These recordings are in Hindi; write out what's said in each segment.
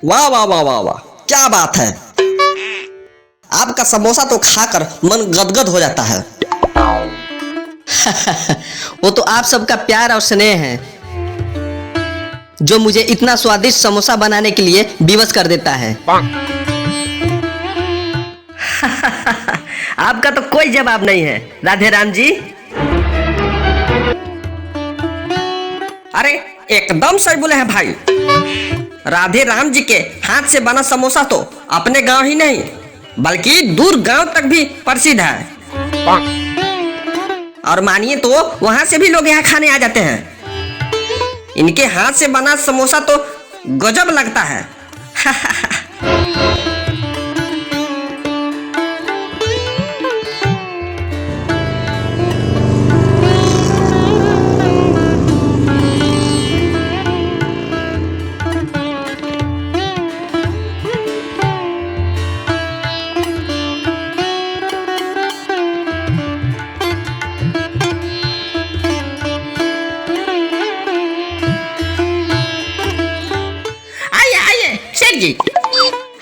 वाह वाह वाह वाह वाह, क्या बात है। आपका समोसा तो खाकर मन गदगद हो जाता है। वो तो आप सबका प्यार और स्नेह है जो मुझे इतना स्वादिष्ट समोसा बनाने के लिए विवश कर देता है। आपका तो कोई जवाब नहीं है राधे राम जी। अरे एकदम सही बोले हैं भाई। राधे राम जी के हाथ से बना समोसा तो अपने गांव ही नहीं बल्कि दूर गांव तक भी प्रसिद्ध है। और मानिए तो वहां से भी लोग यहाँ खाने आ जाते हैं। इनके हाथ से बना समोसा तो गजब लगता है। जी,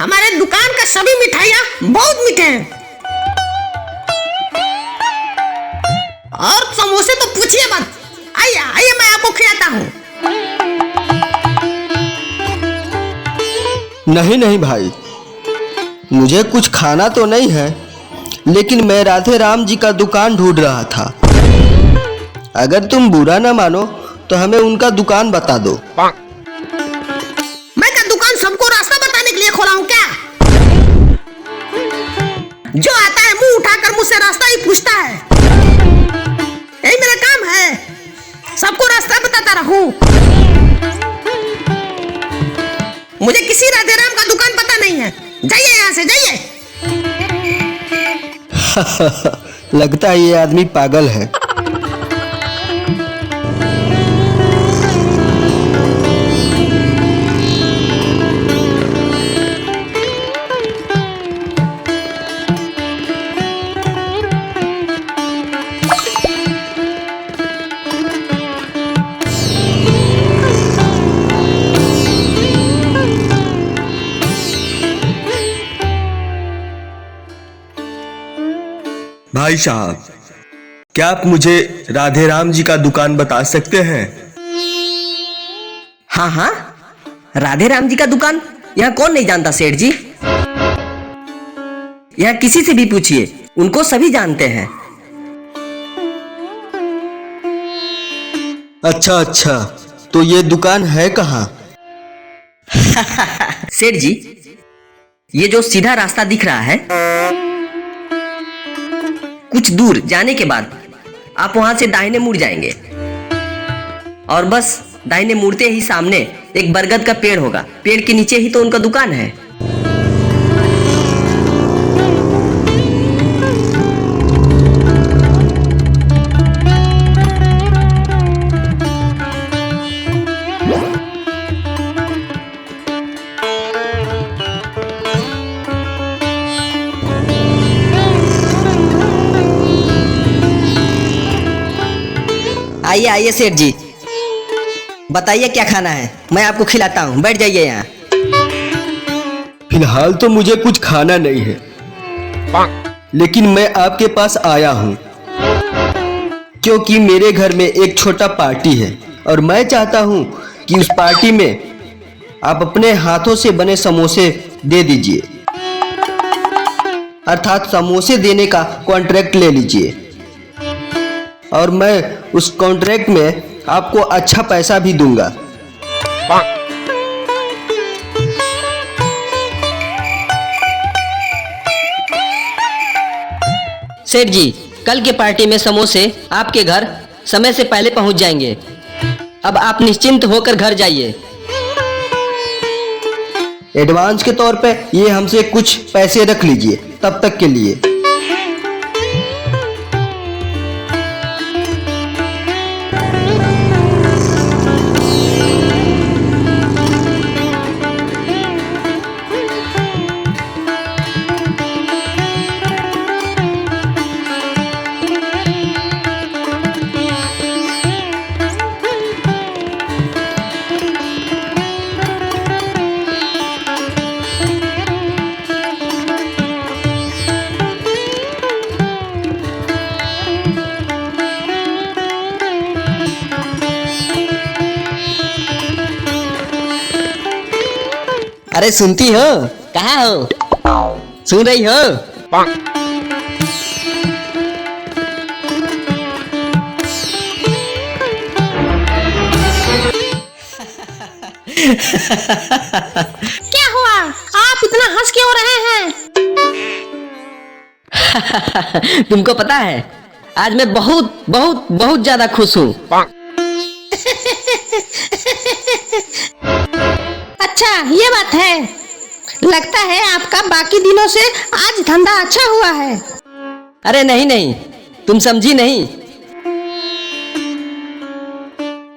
हमारे दुकान का सभी मिठाइयाँ बहुत मीठे हैं और समोसे तो पूछिए मत। आइए आइए मैं आपको खिलाता हूँ। नहीं नहीं भाई, मुझे कुछ खाना तो नहीं है, लेकिन मैं राधे राम जी का दुकान ढूंढ रहा था। अगर तुम बुरा ना मानो तो हमें उनका दुकान बता दो। सबको रास्ता बताने के लिए खोला हूँ क्या? जो आता है मुंह उठाकर मुझसे रास्ता ही पूछता है। यही मेरा काम है, सबको रास्ता बताता रहूं। मुझे किसी राधे राम का दुकान पता नहीं है। जाइए यहाँ से जाइए। लगता है ये आदमी पागल है। भाई साहब, क्या आप मुझे राधे राम जी का दुकान बता सकते हैं? हाँ हाँ, राधे राम जी का दुकान यहाँ कौन नहीं जानता सेठ जी। यहाँ किसी से भी पूछिए, उनको सभी जानते हैं। अच्छा अच्छा, तो ये दुकान है कहाँ? सेठ जी, ये जो सीधा रास्ता दिख रहा है, कुछ दूर जाने के बाद आप वहां से दाहिने मुड़ जाएंगे और बस दाहिने मुड़ते ही सामने एक बरगद का पेड़ होगा। पेड़ के नीचे ही तो उनका दुकान है। आइए आइए सेठ जी, बताइए क्या खाना है, मैं आपको खिलाता हूँ। बैठ जाइए यहाँ। फिलहाल तो मुझे कुछ खाना नहीं है, लेकिन मैं आपके पास आया हूँ क्योंकि मेरे घर में एक छोटा पार्टी है और मैं चाहता हूँ कि उस पार्टी में आप अपने हाथों से बने समोसे दे दीजिए, अर्थात समोसे देने का कॉन्ट्रैक्ट ले लीजिए और मैं उस कॉन्ट्रैक्ट में आपको अच्छा पैसा भी दूंगा। सेठ जी, कल के पार्टी में समोसे आपके घर समय से पहले पहुंच जाएंगे। अब आप निश्चिंत होकर घर जाइए। एडवांस के तौर पे ये हमसे कुछ पैसे रख लीजिए तब तक के लिए। अरे सुनती हो? कहाँ हो? सुन रही हो? क्या हुआ? आप इतना हंस क्यों रहे हैं? तुमको पता है आज मैं बहुत बहुत बहुत ज्यादा खुश हूँ। अच्छा ये बात है। लगता है आपका बाकी दिनों से आज धंधा अच्छा हुआ है। अरे नहीं नहीं, तुम समझी नहीं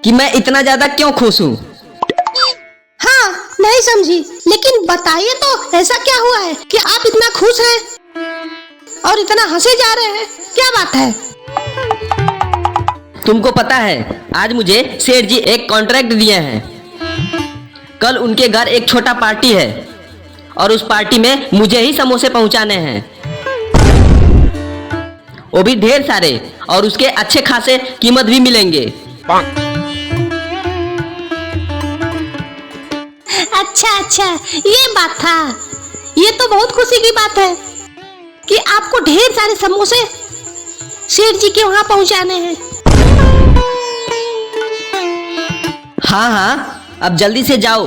कि मैं इतना ज्यादा क्यों खुश हूँ। हाँ नहीं समझी, लेकिन बताइए तो ऐसा क्या हुआ है कि आप इतना खुश हैं और इतना हंसे जा रहे हैं? क्या बात है? तुमको पता है आज मुझे सेठ जी एक कॉन्ट्रैक्ट दिए हैं। कल उनके घर एक छोटा पार्टी है और उस पार्टी में मुझे ही समोसे पहुंचाने हैं, वो भी ढेर सारे, और उसके अच्छे खासे कीमत भी मिलेंगे। अच्छा अच्छा ये बात था। ये तो बहुत खुशी की बात है कि आपको ढेर सारे समोसे सेठ जी के वहां पहुंचाने हैं। हाँ हाँ, अब जल्दी से जाओ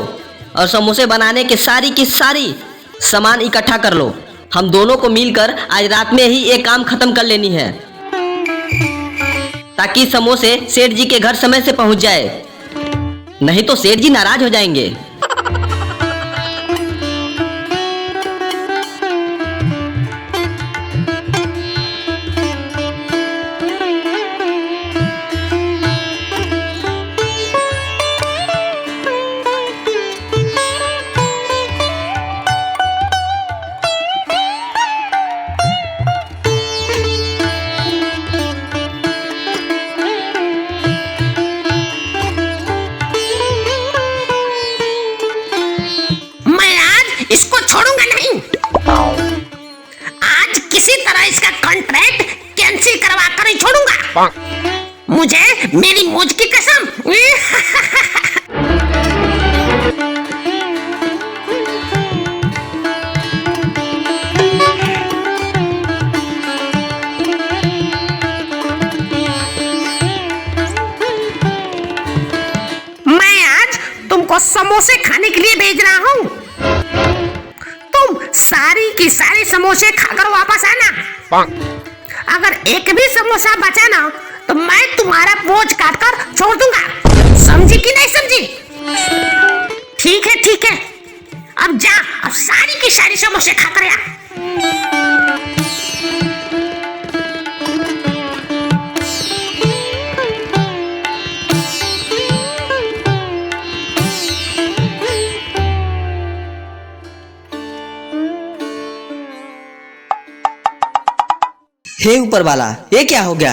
और समोसे बनाने के सारी की सारी सामान इकट्ठा कर लो। हम दोनों को मिलकर आज रात में ही ये काम खत्म कर लेनी है, ताकि समोसे सेठ जी के घर समय से पहुंच जाए, नहीं तो सेठ जी नाराज हो जाएंगे। मैं आज इसको छोड़ूंगा नहीं। आज किसी तरह इसका कॉन्ट्रैक्ट कैंसिल करवा कर ही छोड़ूंगा। मुझे मेरी मौज की कसम। मैं आज तुमको समोसे खाने के लिए भेज रहा हूँ। तुम सारी की सारी समोसे खाकर वापस आना। अगर एक भी समोसा बचा ना तो मैं तुम्हारा बोझ काट कर छोड़ दूंगा। समझी कि नहीं समझी? ठीक है ठीक है, अब जा, अब सारी की सारी समोसे खाकर आ। हे ऊपर वाला, ये क्या हो गया?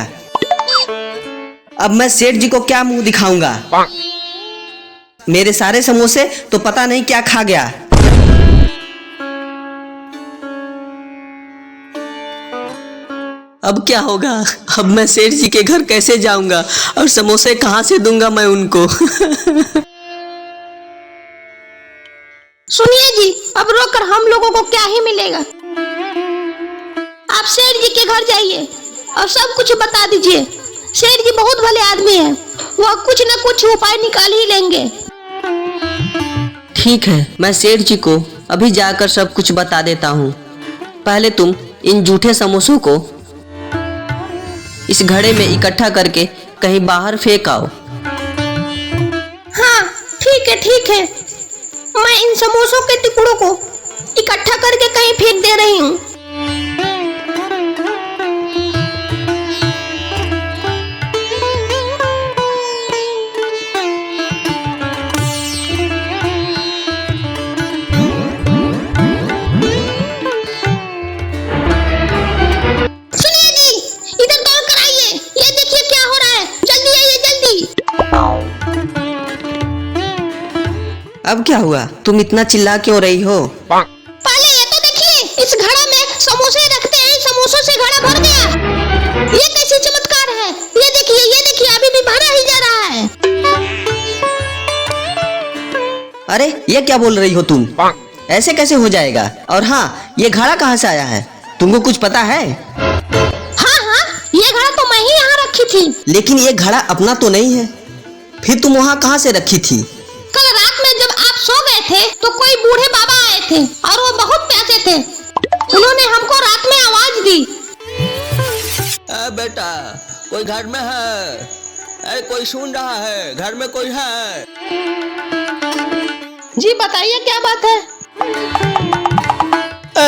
अब मैं सेठ जी को क्या मुंह दिखाऊंगा? मेरे सारे समोसे तो पता नहीं क्या खा गया। अब क्या होगा? अब मैं सेठ जी के घर कैसे जाऊंगा और समोसे कहां से दूंगा मैं उनको? सुनिए जी, अब रोकर हम लोगों को क्या ही मिलेगा। आप सेठ जी के घर जाइए और सब कुछ बता दीजिए। सेठ जी बहुत भले आदमी हैं, वह कुछ न कुछ उपाय निकाल ही लेंगे। ठीक है, मैं सेठ जी को अभी जाकर सब कुछ बता देता हूँ। पहले तुम इन जूठे समोसों को इस घड़े में इकट्ठा करके कहीं बाहर फेंक आओ। हाँ ठीक है, मैं इन समोसों के टुकड़ों को इकट्ठा करके कहीं फेंक दे रही हूँ। सुनिए जी, इधर दौड़ कर आइए। ये देखिए क्या हो रहा है, जल्दी आइए जल्दी। अब क्या हुआ? तुम इतना चिल्ला क्यों रही हो? पहले ये तो देखिए, इस घड़ा में समोसे रखते हैं, समोसों से घड़ा भर गया। ये कैसी चमत्कार है? ये देखिए अभी भी भरा ही जा रहा है। अरे ये क्या बोल रही हो तुम? ऐसे कैसे हो जाएगा? और हाँ, ये घड़ा कहाँ से आया है? तुमको कुछ पता है? हाँ हाँ, ये घड़ा तो मैं ही यहाँ रखी थी। लेकिन ये घड़ा अपना तो नहीं है, फिर तुम वहाँ कहाँ से रखी थी? कल रात में जब आप सो गए थे तो कोई बूढ़े बाबा आए थे और वो बहुत प्यासे थे। उन्होंने हमको रात में आवाज दी। बेटा, कोई घर में है? अरे कोई सुन रहा है? घर में कोई है? जी बताइए क्या बात है?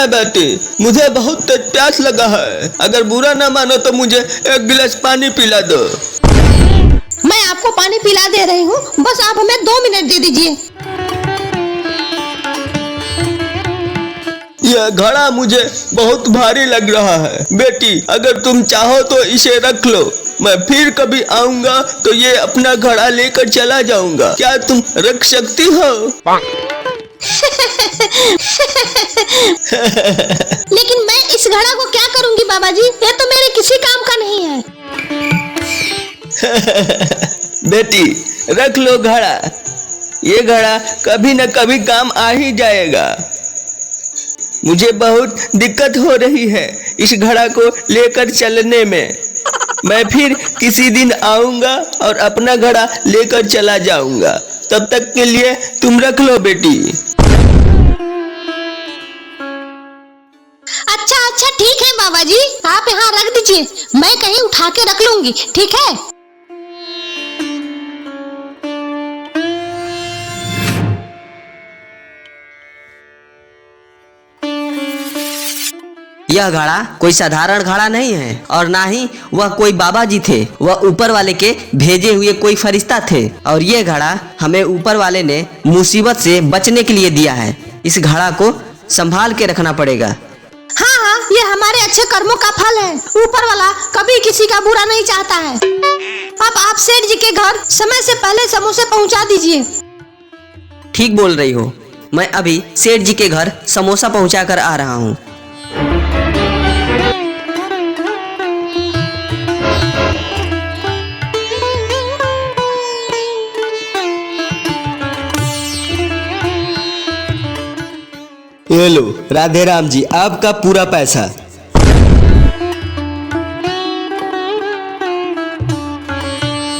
बेटी, मुझे बहुत तेज प्यास लगा है। अगर बुरा ना मानो तो मुझे एक गिलास पानी पिला दो। मैं आपको पानी पिला दे रही हूँ, बस आप हमें 2 मिनट दे दीजिए। यह घड़ा मुझे बहुत भारी लग रहा है। बेटी, अगर तुम चाहो तो इसे रख लो। मैं फिर कभी आऊंगा तो ये अपना घड़ा लेकर चला जाऊंगा। क्या तुम रख सकती हो? लेकिन मैं इस घड़ा को क्या करूंगी बाबा जी? ये तो मेरे किसी काम का नहीं है। बेटी, रख लो घड़ा। ये घड़ा कभी न कभी काम आ ही जाएगा। मुझे बहुत दिक्कत हो रही है इस घड़ा को लेकर चलने में। मैं फिर किसी दिन आऊंगा और अपना घड़ा लेकर चला जाऊंगा। तब तक के लिए तुम रख लो बेटी। अच्छा ठीक है बाबा जी, आप यहाँ रख दीजिए, मैं कहीं उठा के रख लूंगी, ठीक है? यह घड़ा कोई साधारण घड़ा नहीं है और ना ही वह कोई बाबा जी थे। वह ऊपर वाले के भेजे हुए कोई फरिश्ता थे और ये घड़ा हमें ऊपर वाले ने मुसीबत से बचने के लिए दिया है। इस घड़ा को संभाल के रखना पड़ेगा। हाँ, ये हमारे अच्छे कर्मों का फल है। ऊपर वाला कभी किसी का बुरा नहीं चाहता है। अब आप सेठ जी के घर समय से पहले समोसे पहुंचा दीजिए। ठीक बोल रही हो, मैं अभी सेठ जी के घर समोसा पहुंचा कर आ रहा हूँ। ये लो राधे राम जी, आपका पूरा पैसा।